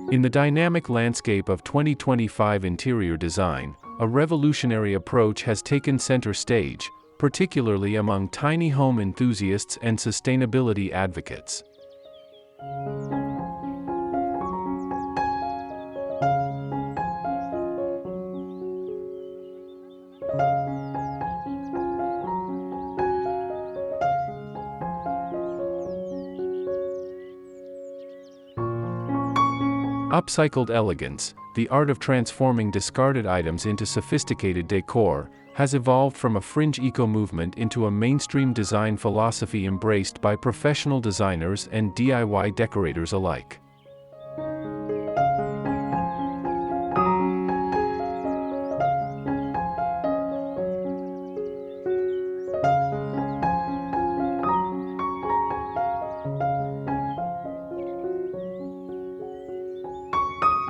In the dynamic landscape of 2025 interior design, a revolutionary approach has taken center stage, particularly among tiny home enthusiasts and sustainability advocates. Upcycled elegance, the art of transforming discarded items into sophisticated decor, has evolved from a fringe eco-movement into a mainstream design philosophy embraced by professional designers and DIY decorators alike.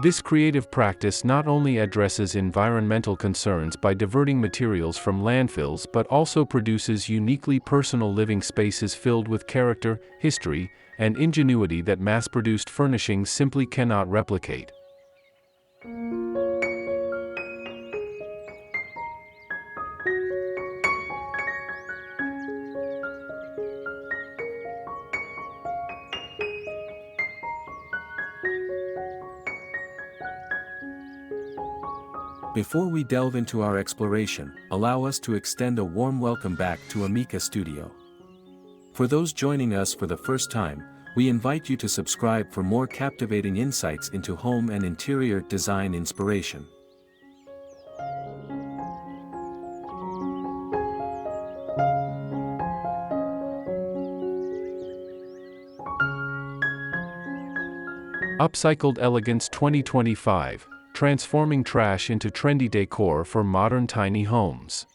This creative practice not only addresses environmental concerns by diverting materials from landfills but also produces uniquely personal living spaces filled with character, history, and ingenuity that mass-produced furnishings simply cannot replicate. Before we delve into our exploration, allow us to extend a warm welcome back to Amica Studio. For those joining us for the first time, we invite you to subscribe for more captivating insights into home and interior design inspiration. Upcycled Elegance 2025, transforming trash into trendy decor for modern tiny homes.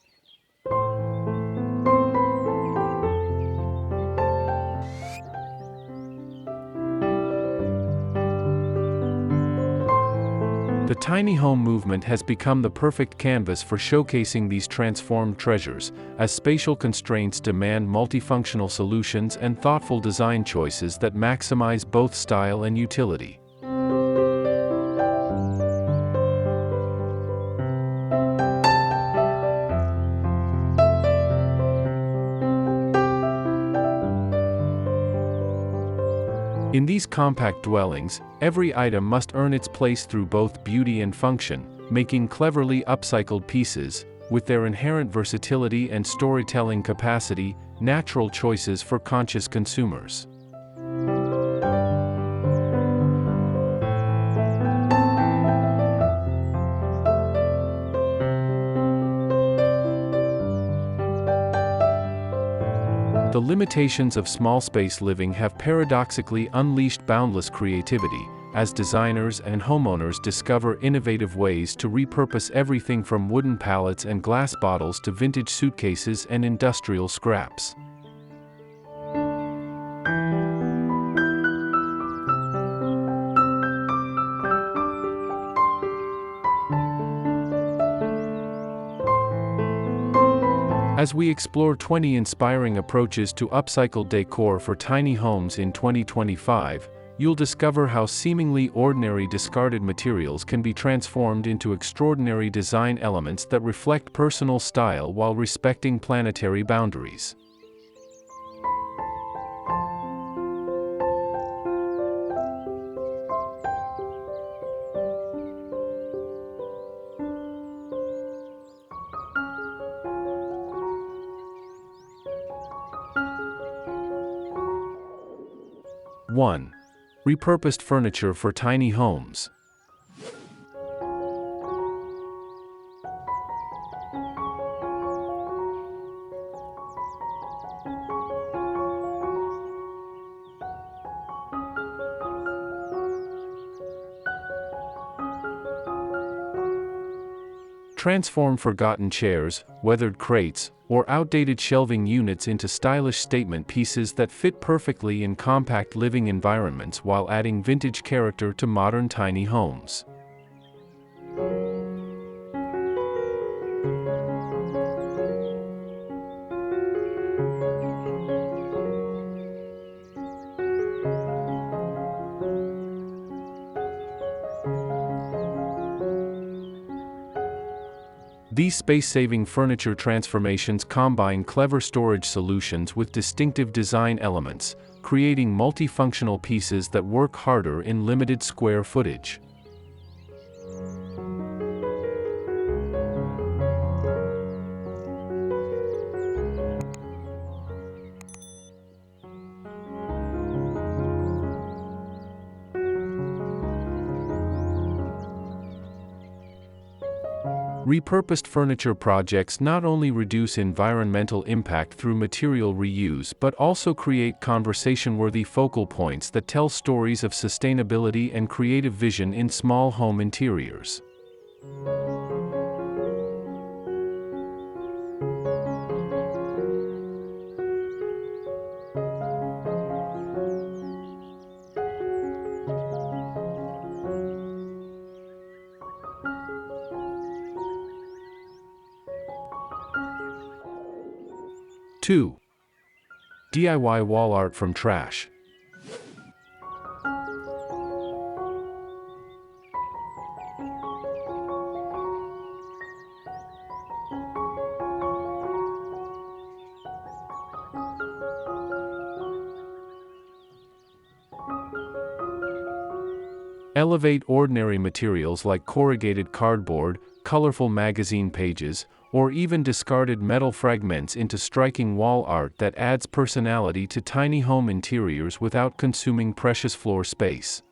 The tiny home movement has become the perfect canvas for showcasing these transformed treasures, as spatial constraints demand multifunctional solutions and thoughtful design choices that maximize both style and utility. In these compact dwellings, every item must earn its place through both beauty and function, making cleverly upcycled pieces, with their inherent versatility and storytelling capacity, natural choices for conscious consumers. The limitations of small space living have paradoxically unleashed boundless creativity, as designers and homeowners discover innovative ways to repurpose everything from wooden pallets and glass bottles to vintage suitcases and industrial scraps. As we explore 20 inspiring approaches to upcycled decor for tiny homes in 2025, you'll discover how seemingly ordinary discarded materials can be transformed into extraordinary design elements that reflect personal style while respecting planetary boundaries. One. Repurposed furniture for tiny homes. Transform forgotten chairs, weathered crates, or outdated shelving units into stylish statement pieces that fit perfectly in compact living environments while adding vintage character to modern tiny homes. These space-saving furniture transformations combine clever storage solutions with distinctive design elements, creating multifunctional pieces that work harder in limited square footage. Repurposed furniture projects not only reduce environmental impact through material reuse but also create conversation-worthy focal points that tell stories of sustainability and creative vision in small home interiors. Two. DIY wall art from trash. Elevate ordinary materials like corrugated cardboard, colorful magazine pages, or even discarded metal fragments into striking wall art that adds personality to tiny home interiors without consuming precious floor space.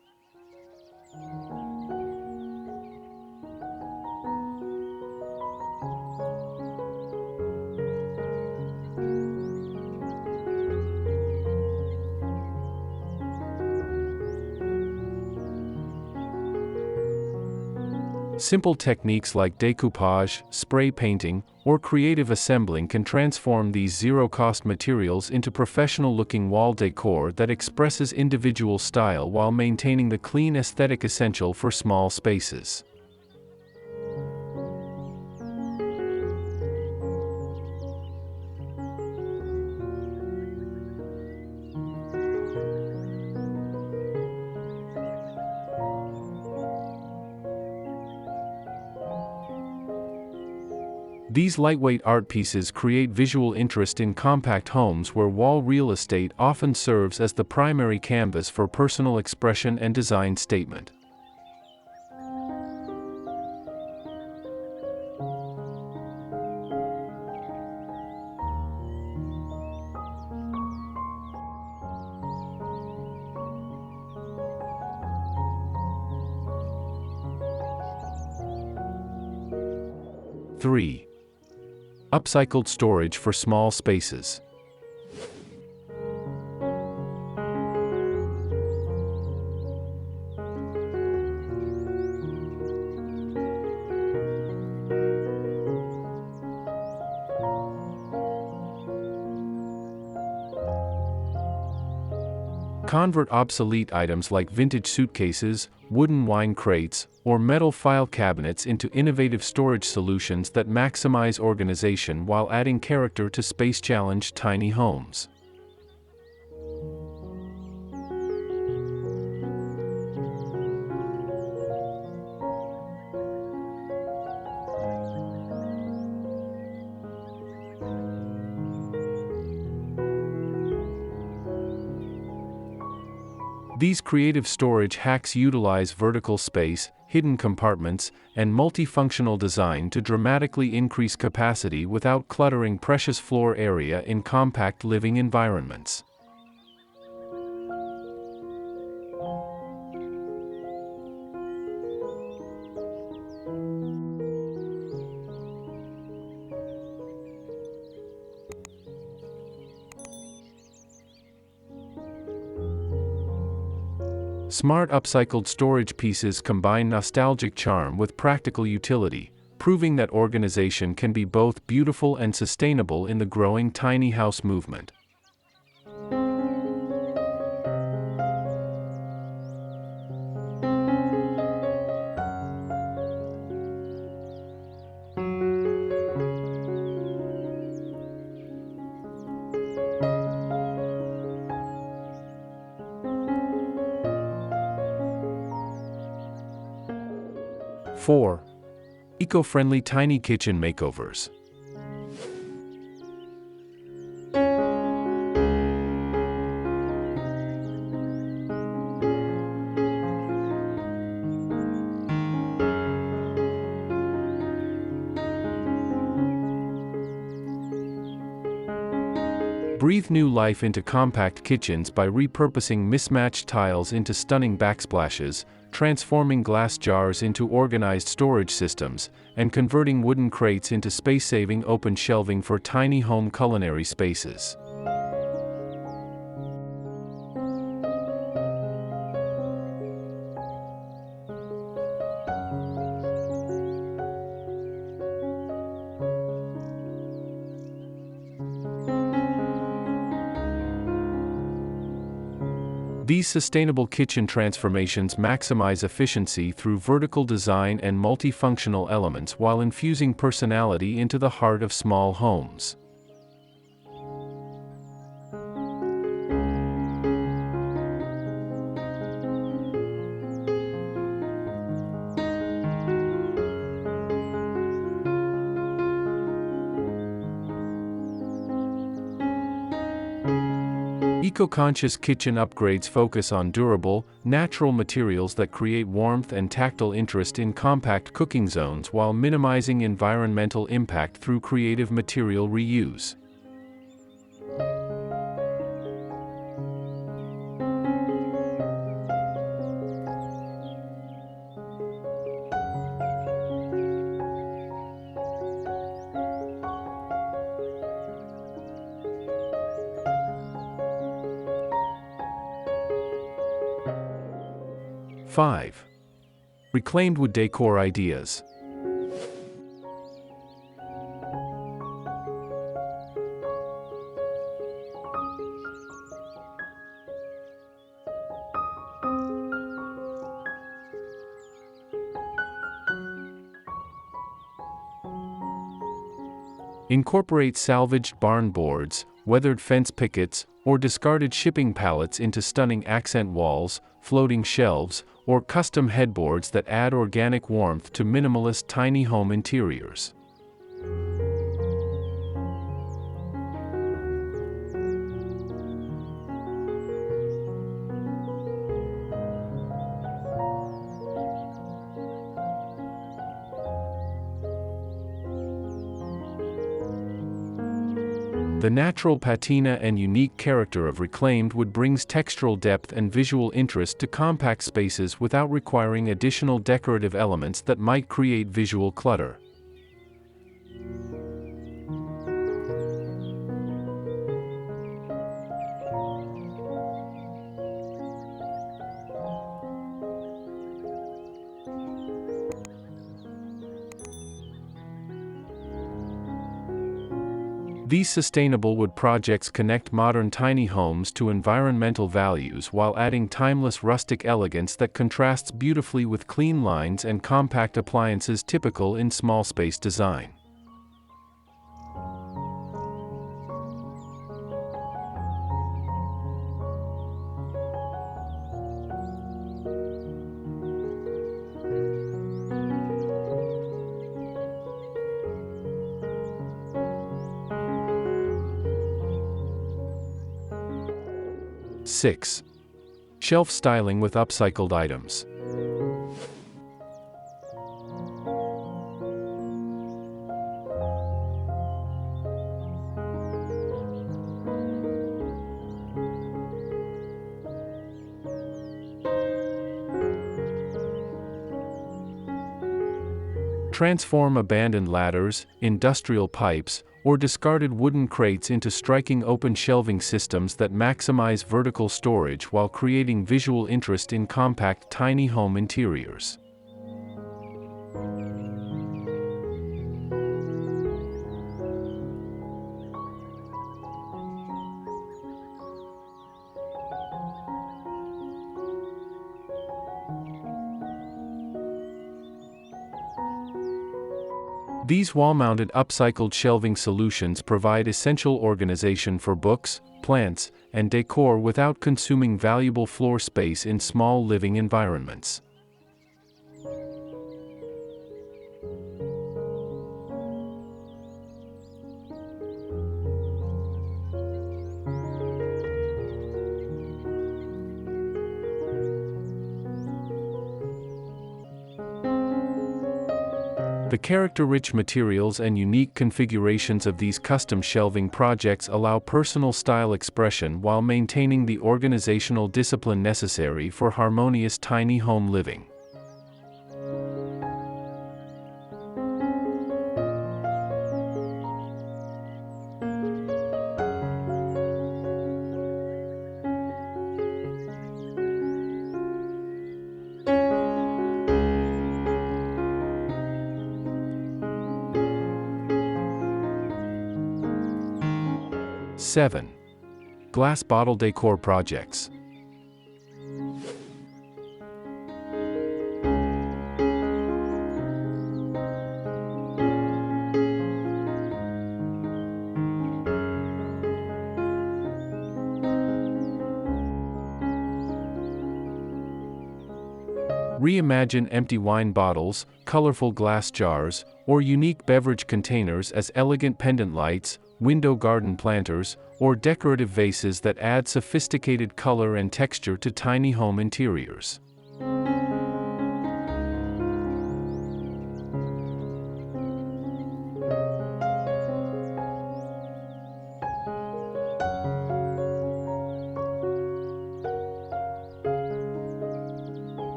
Simple techniques like decoupage, spray painting, or creative assembling can transform these zero-cost materials into professional-looking wall decor that expresses individual style while maintaining the clean aesthetic essential for small spaces. These lightweight art pieces create visual interest in compact homes where wall real estate often serves as the primary canvas for personal expression and design statement. Three. Upcycled storage for small spaces. Convert obsolete items like vintage suitcases, wooden wine crates, or metal file cabinets into innovative storage solutions that maximize organization while adding character to space-challenged tiny homes. These creative storage hacks utilize vertical space, hidden compartments, and multifunctional design to dramatically increase capacity without cluttering precious floor area in compact living environments. Smart upcycled storage pieces combine nostalgic charm with practical utility, proving that organization can be both beautiful and sustainable in the growing tiny house movement. Four. Eco-friendly tiny kitchen makeovers. Breathe new life into compact kitchens by repurposing mismatched tiles into stunning backsplashes, transforming glass jars into organized storage systems, and converting wooden crates into space-saving open shelving for tiny home culinary spaces. These sustainable kitchen transformations maximize efficiency through vertical design and multifunctional elements while infusing personality into the heart of small homes. Eco-conscious kitchen upgrades focus on durable, natural materials that create warmth and tactile interest in compact cooking zones while minimizing environmental impact through creative material reuse. Five. Reclaimed wood decor ideas. Incorporate salvaged barn boards, weathered fence pickets, or discarded shipping pallets into stunning accent walls, floating shelves, or custom headboards that add organic warmth to minimalist tiny home interiors. The natural patina and unique character of reclaimed wood brings textural depth and visual interest to compact spaces without requiring additional decorative elements that might create visual clutter. These sustainable wood projects connect modern tiny homes to environmental values while adding timeless rustic elegance that contrasts beautifully with clean lines and compact appliances typical in small space design. Six. Shelf styling with upcycled items. Transform abandoned ladders, industrial pipes, or discarded wooden crates into striking open shelving systems that maximize vertical storage while creating visual interest in compact tiny home interiors. These wall-mounted upcycled shelving solutions provide essential organization for books, plants, and decor without consuming valuable floor space in small living environments. The character-rich materials and unique configurations of these custom shelving projects allow personal style expression while maintaining the organizational discipline necessary for harmonious tiny home living. Seven. Glass bottle decor projects. Reimagine empty wine bottles, colorful glass jars, or unique beverage containers as elegant pendant lights, window garden planters, or decorative vases that add sophisticated color and texture to tiny home interiors.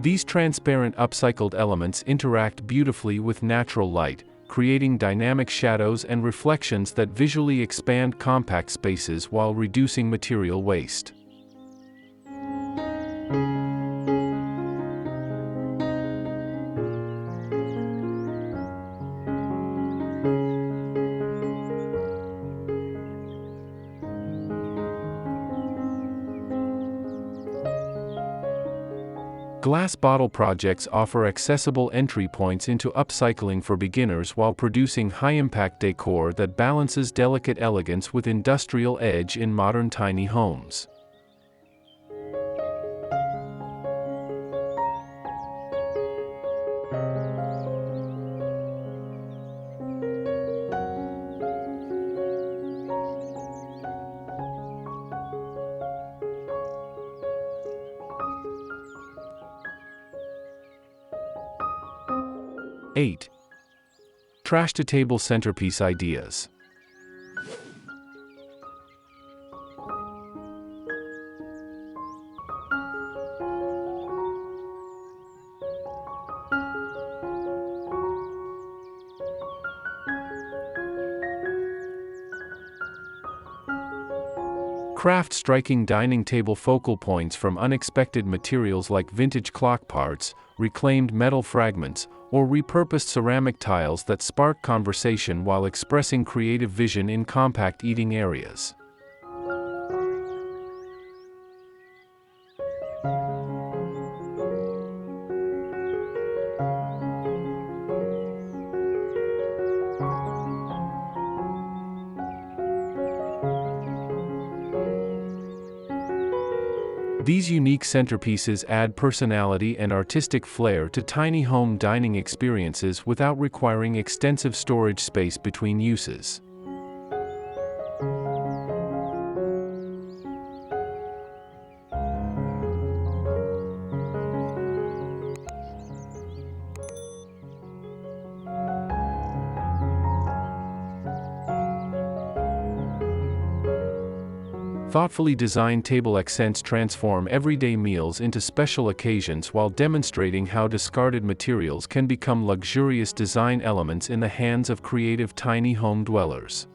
These transparent upcycled elements interact beautifully with natural light, creating dynamic shadows and reflections that visually expand compact spaces while reducing material waste. Glass bottle projects offer accessible entry points into upcycling for beginners while producing high-impact decor that balances delicate elegance with industrial edge in modern tiny homes. Eight. Trash-to-table centerpiece ideas. Craft striking dining table focal points from unexpected materials like vintage clock parts, reclaimed metal fragments, or repurposed ceramic tiles that spark conversation while expressing creative vision in compact eating areas. These unique centerpieces add personality and artistic flair to tiny home dining experiences without requiring extensive storage space between uses. Thoughtfully designed table accents transform everyday meals into special occasions while demonstrating how discarded materials can become luxurious design elements in the hands of creative tiny home dwellers.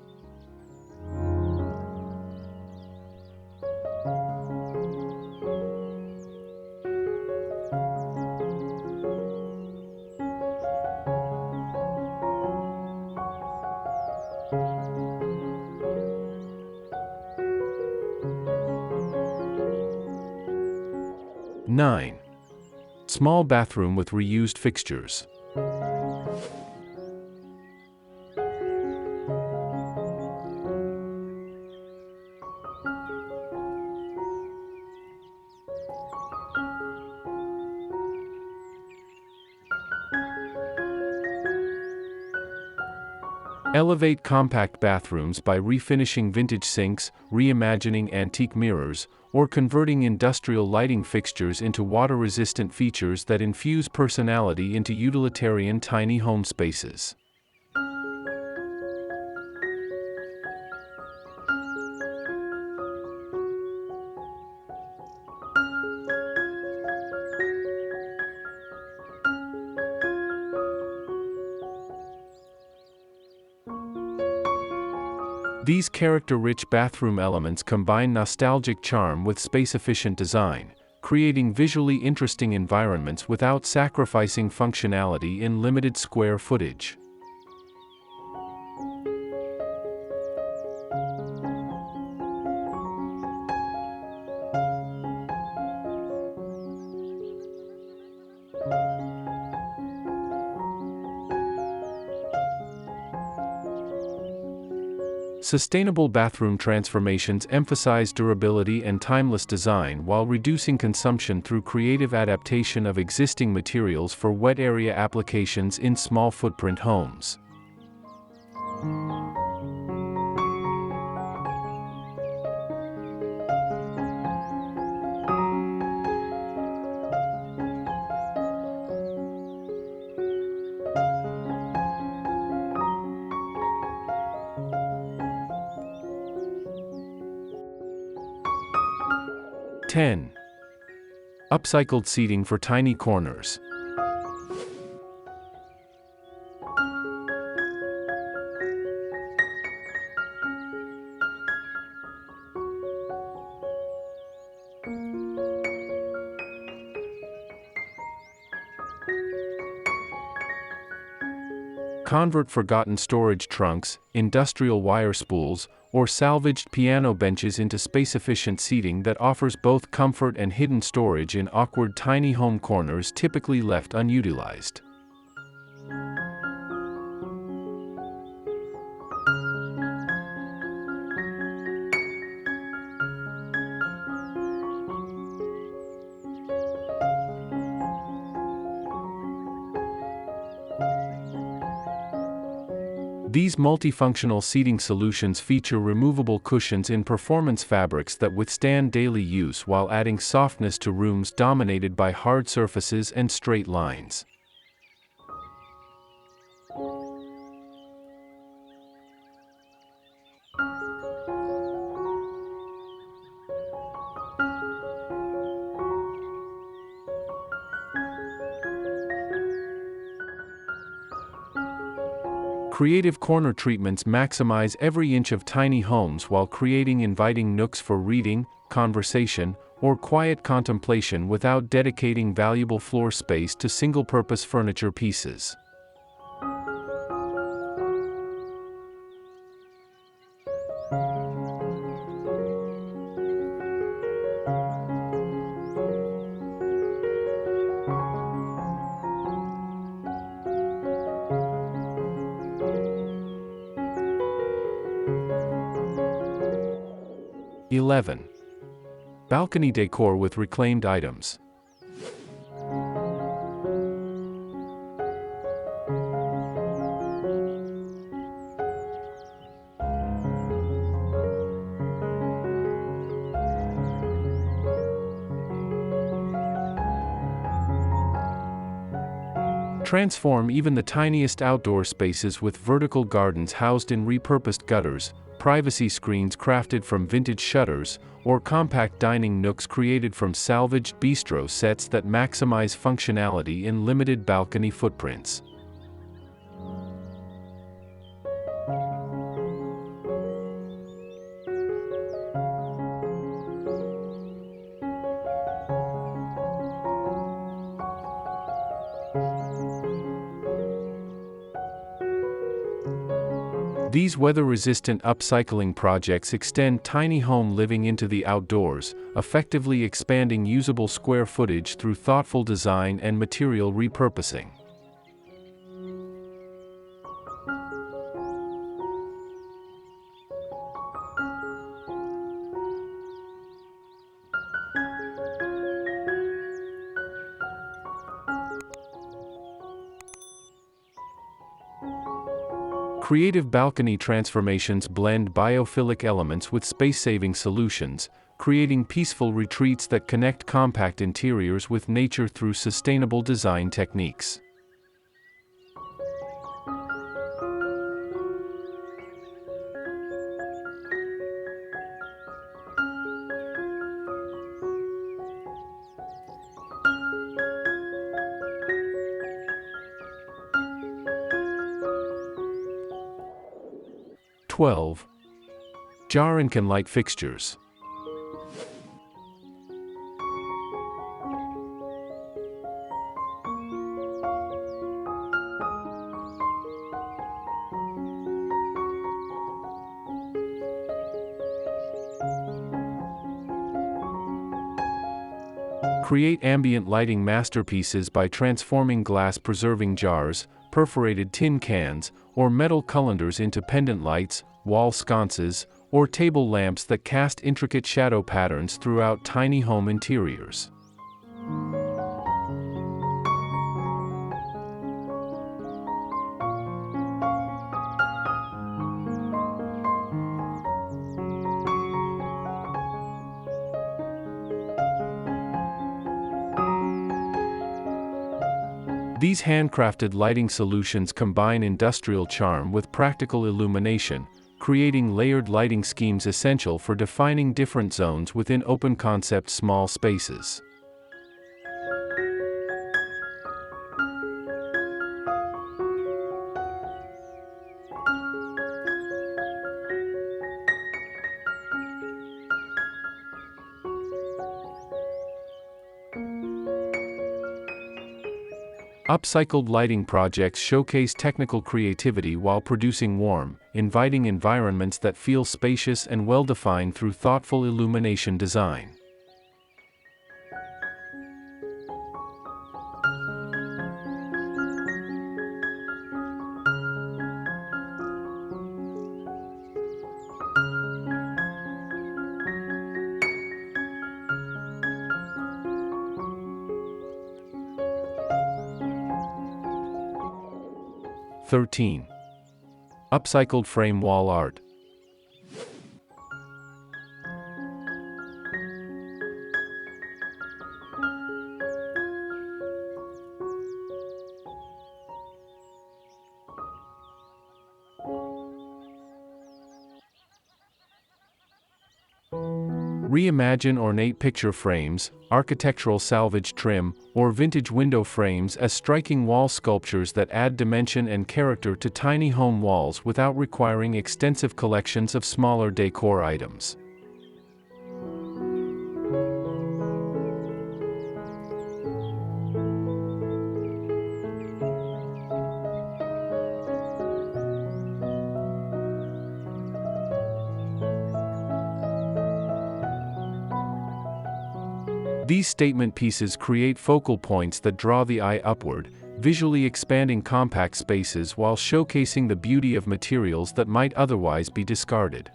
Nine. Small bathroom with reused fixtures. Elevate compact bathrooms by refinishing vintage sinks, reimagining antique mirrors, or converting industrial lighting fixtures into water-resistant features that infuse personality into utilitarian tiny home spaces. These character-rich bathroom elements combine nostalgic charm with space-efficient design, creating visually interesting environments without sacrificing functionality in limited square footage. Sustainable bathroom transformations emphasize durability and timeless design while reducing consumption through creative adaptation of existing materials for wet area applications in small footprint homes. (10) Upcycled seating for tiny corners. Convert forgotten storage trunks, industrial wire spools, or salvaged piano benches into space-efficient seating that offers both comfort and hidden storage in awkward tiny home corners typically left unutilized. These multifunctional seating solutions feature removable cushions in performance fabrics that withstand daily use while adding softness to rooms dominated by hard surfaces and straight lines. Creative corner treatments maximize every inch of tiny homes while creating inviting nooks for reading, conversation, or quiet contemplation without dedicating valuable floor space to single-purpose furniture pieces. (11) Balcony decor with reclaimed items. Transform even the tiniest outdoor spaces with vertical gardens housed in repurposed gutters, privacy screens crafted from vintage shutters, or compact dining nooks created from salvaged bistro sets that maximize functionality in limited balcony footprints. These weather-resistant upcycling projects extend tiny home living into the outdoors, effectively expanding usable square footage through thoughtful design and material repurposing. Creative balcony transformations blend biophilic elements with space-saving solutions, creating peaceful retreats that connect compact interiors with nature through sustainable design techniques. Jar and can light fixtures. Create ambient lighting masterpieces by transforming glass-preserving jars, perforated tin cans, or metal colanders into pendant lights, wall sconces, or table lamps that cast intricate shadow patterns throughout tiny home interiors. These handcrafted lighting solutions combine industrial charm with practical illumination, creating layered lighting schemes essential for defining different zones within open-concept small spaces. Upcycled lighting projects showcase technical creativity while producing warm, inviting environments that feel spacious and well-defined through thoughtful illumination design. Upcycled frame wall art. Reimagine ornate picture frames, architectural salvage trim, or vintage window frames as striking wall sculptures that add dimension and character to tiny home walls without requiring extensive collections of smaller decor items. These statement pieces create focal points that draw the eye upward, visually expanding compact spaces while showcasing the beauty of materials that might otherwise be discarded.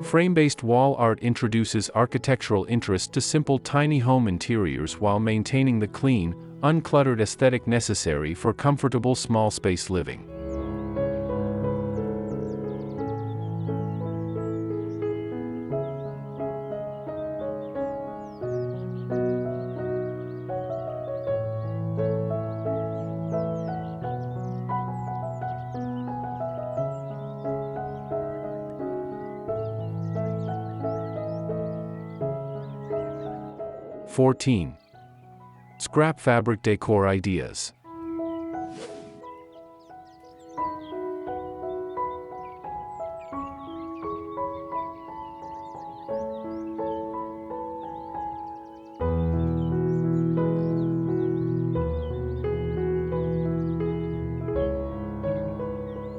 Frame-based wall art introduces architectural interest to simple tiny home interiors while maintaining the clean, uncluttered aesthetic necessary for comfortable small space living. Scrap fabric decor ideas.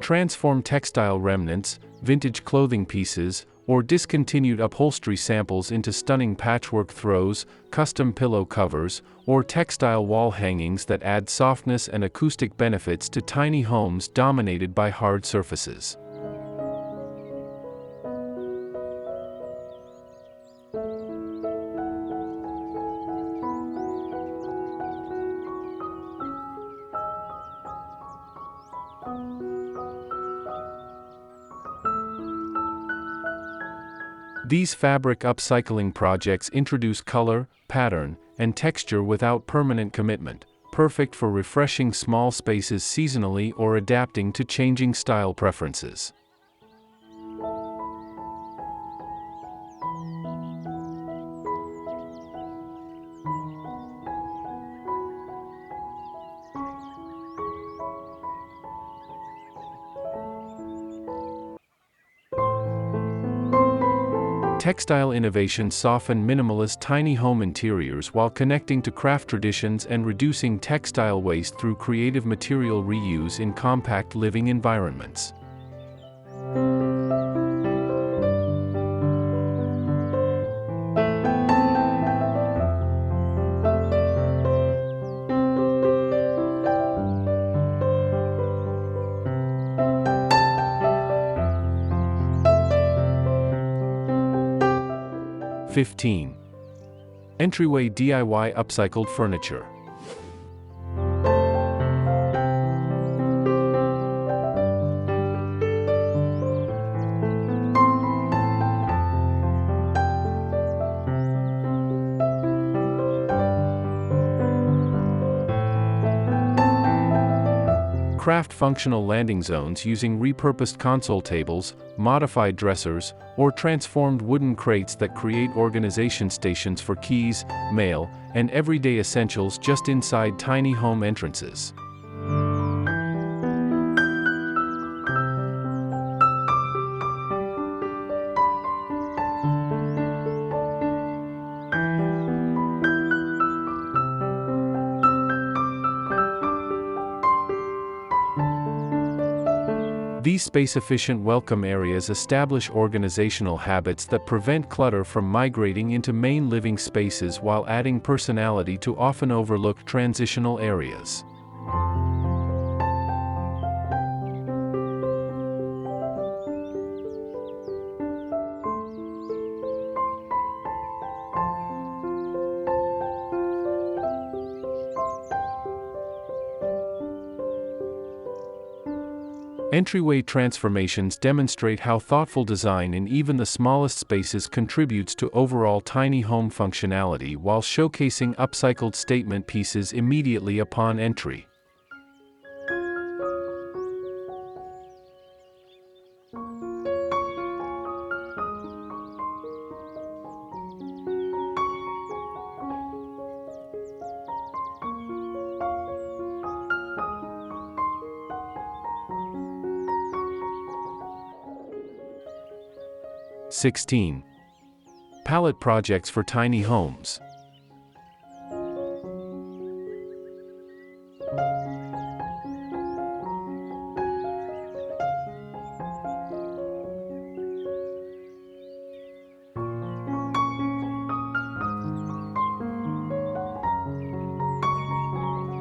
Transform textile remnants, vintage clothing pieces, or discontinued upholstery samples into stunning patchwork throws, custom pillow covers, or textile wall hangings that add softness and acoustic benefits to tiny homes dominated by hard surfaces. These fabric upcycling projects introduce color, pattern, and texture without permanent commitment, perfect for refreshing small spaces seasonally or adapting to changing style preferences. Textile innovations soften minimalist tiny home interiors while connecting to craft traditions and reducing textile waste through creative material reuse in compact living environments. (15) Entryway DIY upcycled furniture. Craft functional landing zones using repurposed console tables, modified dressers, or transformed wooden crates that create organization stations for keys, mail, and everyday essentials just inside tiny home entrances. These space-efficient welcome areas establish organizational habits that prevent clutter from migrating into main living spaces while adding personality to often overlooked transitional areas. Entryway transformations demonstrate how thoughtful design in even the smallest spaces contributes to overall tiny home functionality while showcasing upcycled statement pieces immediately upon entry. (16) Pallet projects for tiny homes.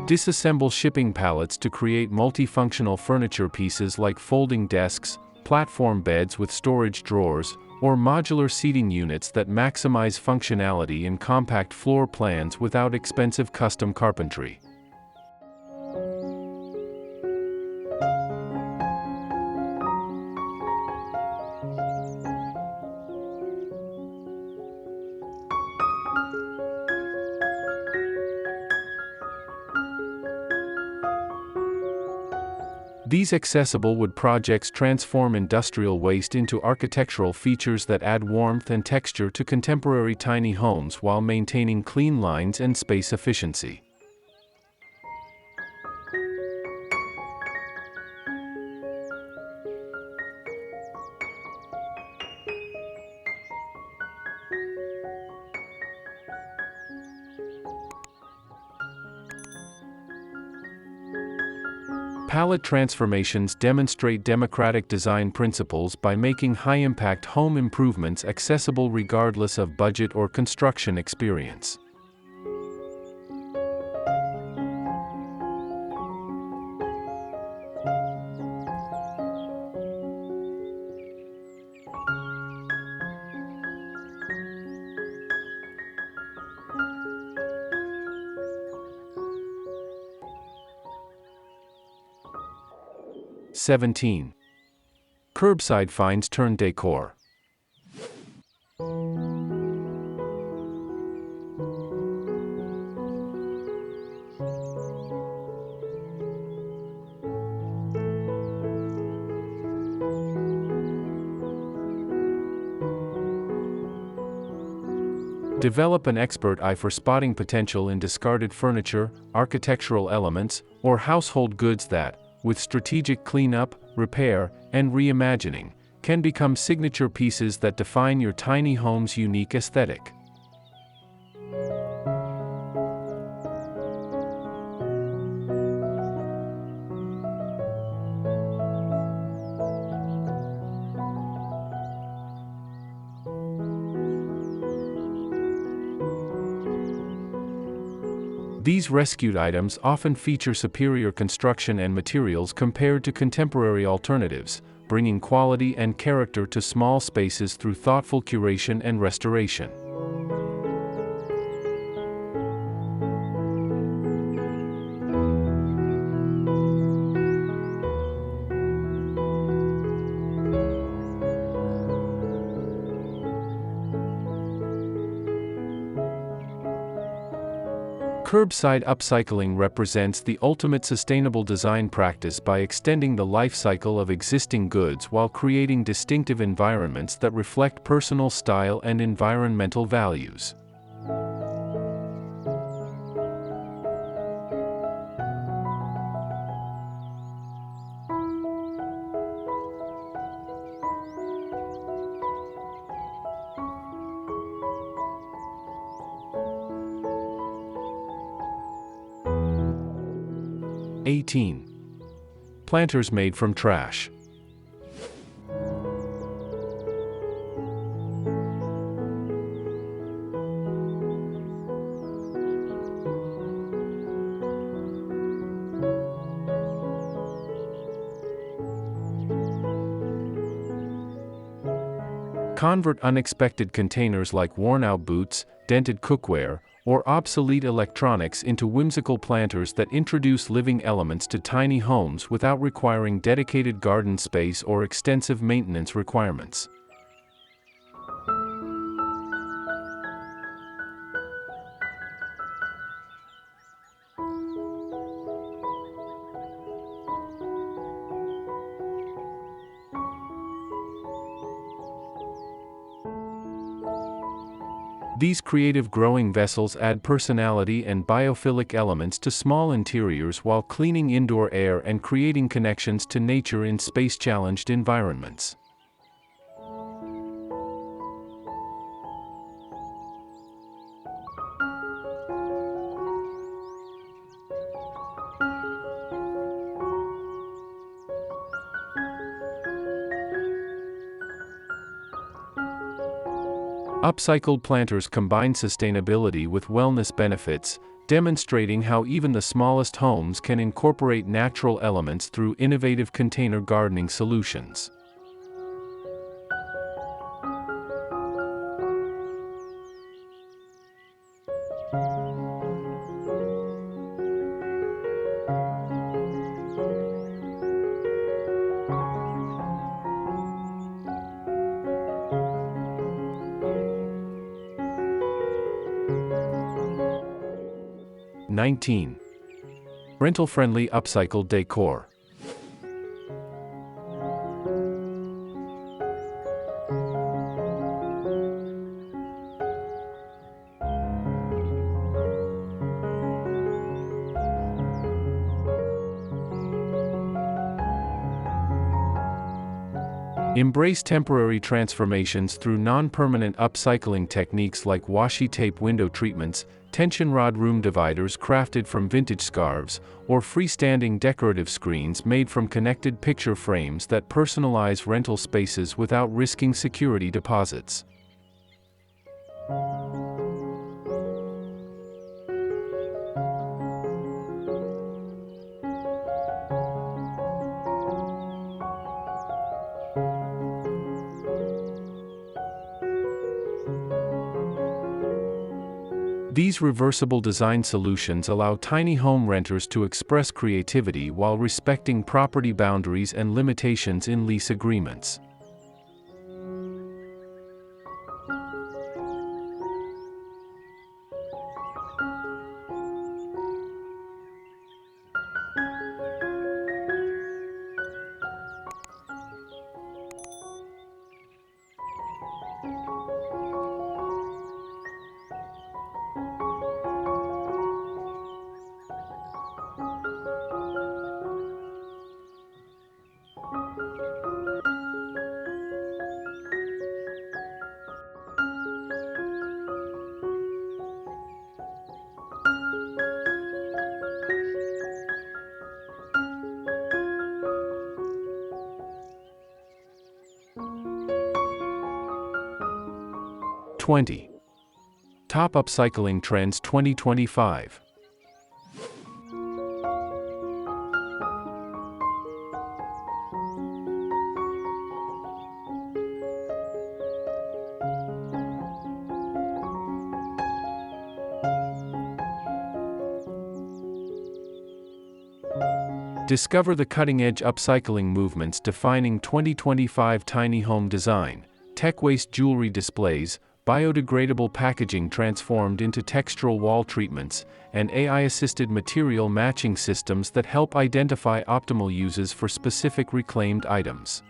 Disassemble shipping pallets to create multifunctional furniture pieces like folding desks, platform beds with storage drawers, or modular seating units that maximize functionality in compact floor plans without expensive custom carpentry. These accessible wood projects transform industrial waste into architectural features that add warmth and texture to contemporary tiny homes while maintaining clean lines and space efficiency. Pallet transformations demonstrate democratic design principles by making high-impact home improvements accessible regardless of budget or construction experience. (17) Curbside finds turn decor. Develop an expert eye for spotting potential in discarded furniture, architectural elements, or household goods that, with strategic cleanup, repair, and reimagining, can become signature pieces that define your tiny home's unique aesthetic. These rescued items often feature superior construction and materials compared to contemporary alternatives, bringing quality and character to small spaces through thoughtful curation and restoration. Curbside upcycling represents the ultimate sustainable design practice by extending the life cycle of existing goods while creating distinctive environments that reflect personal style and environmental values. (18) Planters made from trash. Convert unexpected containers like worn-out boots, dented cookware, or obsolete electronics into whimsical planters that introduce living elements to tiny homes without requiring dedicated garden space or extensive maintenance requirements. These creative growing vessels add personality and biophilic elements to small interiors while cleaning indoor air and creating connections to nature in space-challenged environments. Upcycled planters combine sustainability with wellness benefits, demonstrating how even the smallest homes can incorporate natural elements through innovative container gardening solutions. (19) Rental-friendly upcycled decor. Embrace temporary transformations through non-permanent upcycling techniques like washi tape window treatments, tension rod room dividers crafted from vintage scarves, or freestanding decorative screens made from connected picture frames that personalize rental spaces without risking security deposits. These reversible design solutions allow tiny home renters to express creativity while respecting property boundaries and limitations in lease agreements. '20. Top Upcycling Trends 2025. Discover the cutting-edge upcycling movements defining 2025 tiny home design, tech waste jewelry displays, biodegradable packaging transformed into textural wall treatments, and AI-assisted material matching systems that help identify optimal uses for specific reclaimed items.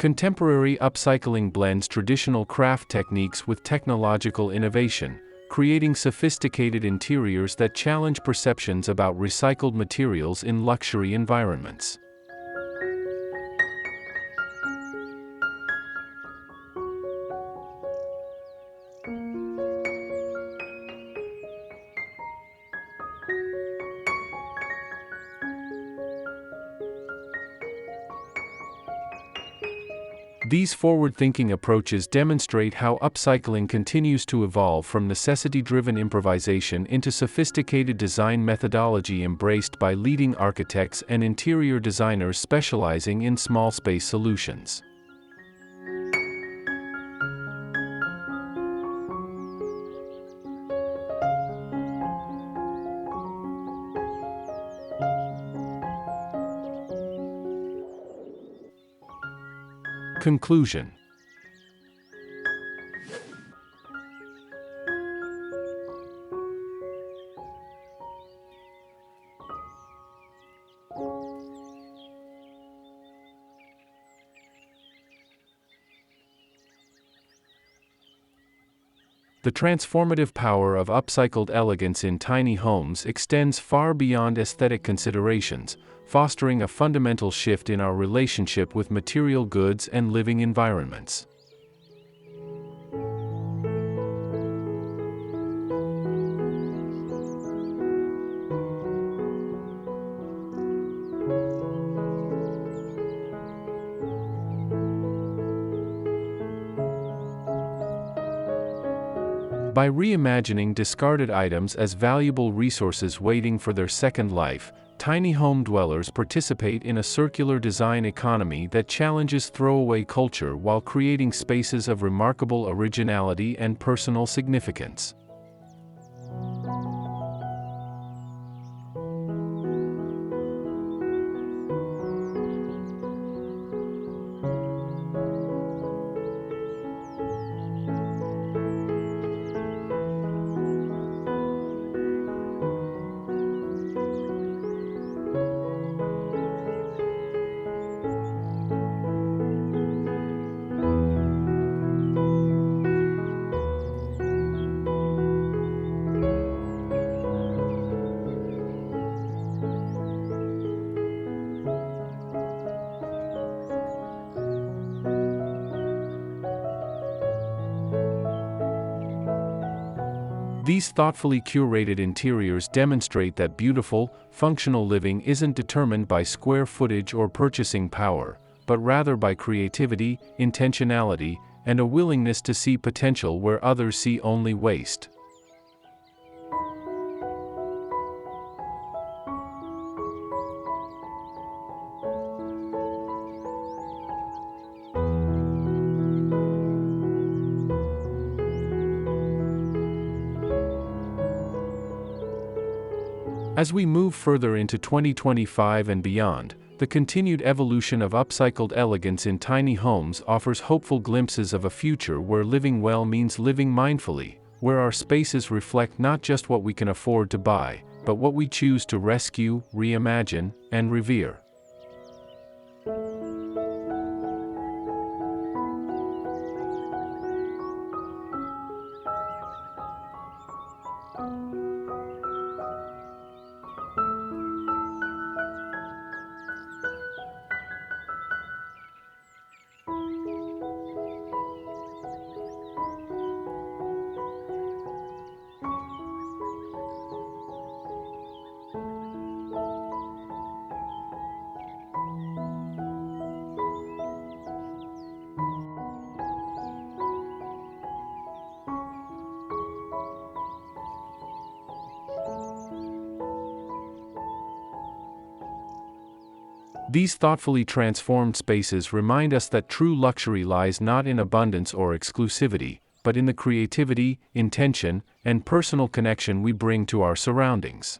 Contemporary upcycling blends traditional craft techniques with technological innovation, creating sophisticated interiors that challenge perceptions about recycled materials in luxury environments. These forward-thinking approaches demonstrate how upcycling continues to evolve from necessity-driven improvisation into sophisticated design methodology embraced by leading architects and interior designers specializing in small-space solutions. Conclusion. The transformative power of upcycled elegance in tiny homes extends far beyond aesthetic considerations, fostering a fundamental shift in our relationship with material goods and living environments. By reimagining discarded items as valuable resources waiting for their second life, tiny home dwellers participate in a circular design economy that challenges throwaway culture while creating spaces of remarkable originality and personal significance. These thoughtfully curated interiors demonstrate that beautiful, functional living isn't determined by square footage or purchasing power, but rather by creativity, intentionality, and a willingness to see potential where others see only waste. As we move further into 2025 and beyond, the continued evolution of upcycled elegance in tiny homes offers hopeful glimpses of a future where living well means living mindfully, where our spaces reflect not just what we can afford to buy, but what we choose to rescue, reimagine, and revere. These thoughtfully transformed spaces remind us that true luxury lies not in abundance or exclusivity, but in the creativity, intention, and personal connection we bring to our surroundings.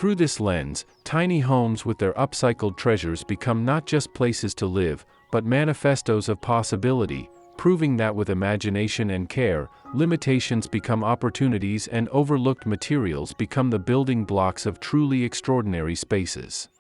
Through this lens, tiny homes with their upcycled treasures become not just places to live, but manifestos of possibility, proving that with imagination and care, limitations become opportunities and overlooked materials become the building blocks of truly extraordinary spaces.